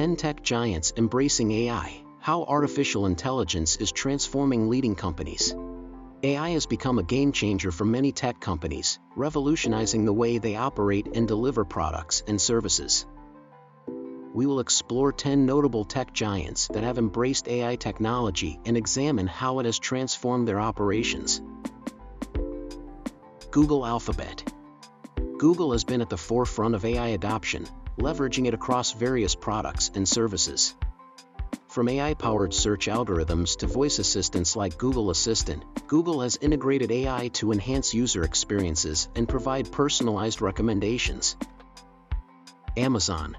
10 Tech Giants Embracing AI, How Artificial Intelligence is Transforming Leading Companies. AI has become a game changer for many tech companies, revolutionizing the way they operate and deliver products and services. We will explore 10 notable tech giants that have embraced AI technology and examine how it has transformed their operations. Google Alphabet. Google has been at the forefront of AI adoption, leveraging it across various products and services. From AI-powered search algorithms to voice assistants like Google Assistant, Google has integrated AI to enhance user experiences and provide personalized recommendations. Amazon.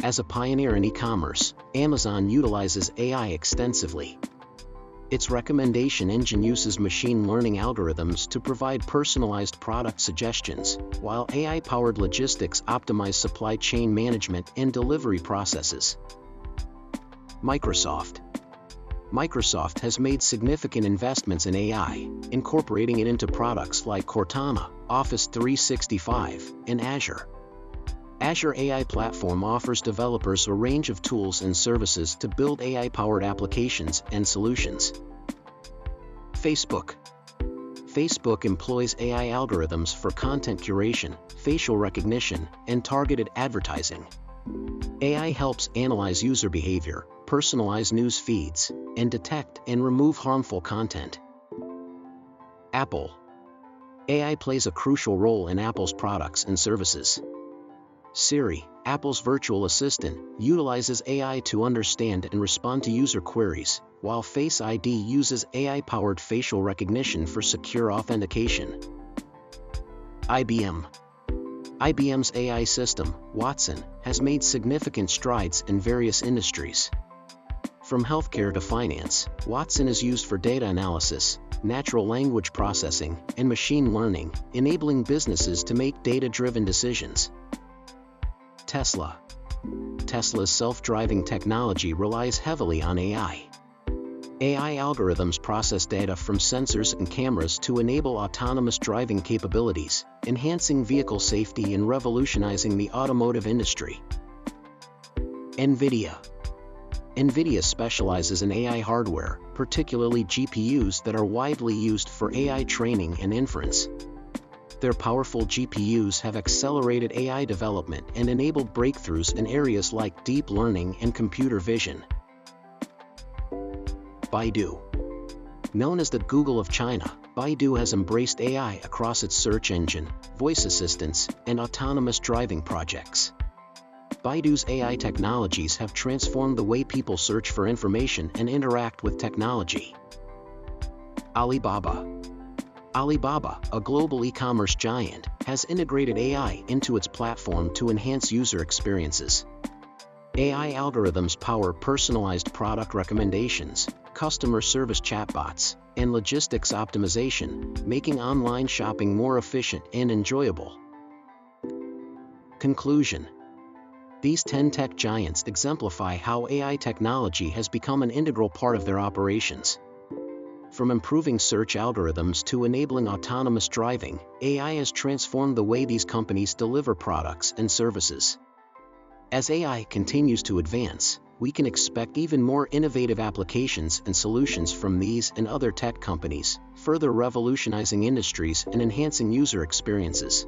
As a pioneer in e-commerce, Amazon utilizes AI extensively. Its recommendation engine uses machine learning algorithms to provide personalized product suggestions, while AI-powered logistics optimize supply chain management and delivery processes. Microsoft. Microsoft has made significant investments in AI, incorporating it into products like Cortana, Office 365, and Azure. Azure AI platform offers developers a range of tools and services to build AI-powered applications and solutions. Facebook. Facebook employs AI algorithms for content curation, facial recognition, and targeted advertising. AI helps analyze user behavior, personalize news feeds, and detect and remove harmful content. Apple. AI plays a crucial role in Apple's products and services. Siri, Apple's virtual assistant, utilizes AI to understand and respond to user queries, while Face ID uses AI-powered facial recognition for secure authentication. IBM. IBM's AI system, Watson, has made significant strides in various industries. From healthcare to finance, Watson is used for data analysis, natural language processing, and machine learning, enabling businesses to make data-driven decisions. Tesla. Tesla's self-driving technology relies heavily on AI. AI algorithms process data from sensors and cameras to enable autonomous driving capabilities, enhancing vehicle safety and revolutionizing the automotive industry. NVIDIA. NVIDIA specializes in AI hardware, particularly GPUs that are widely used for AI training and inference. Their powerful GPUs have accelerated AI development and enabled breakthroughs in areas like deep learning and computer vision. Baidu. Known as the Google of China, Baidu has embraced AI across its search engine, voice assistants, and autonomous driving projects. Baidu's AI technologies have transformed the way people search for information and interact with technology. Alibaba. Alibaba, a global e-commerce giant, has integrated AI into its platform to enhance user experiences. AI algorithms power personalized product recommendations, customer service chatbots, and logistics optimization, making online shopping more efficient and enjoyable. Conclusion. These 10 tech giants exemplify how AI technology has become an integral part of their operations. From improving search algorithms to enabling autonomous driving, AI has transformed the way these companies deliver products and services. As AI continues to advance, we can expect even more innovative applications and solutions from these and other tech companies, further revolutionizing industries and enhancing user experiences.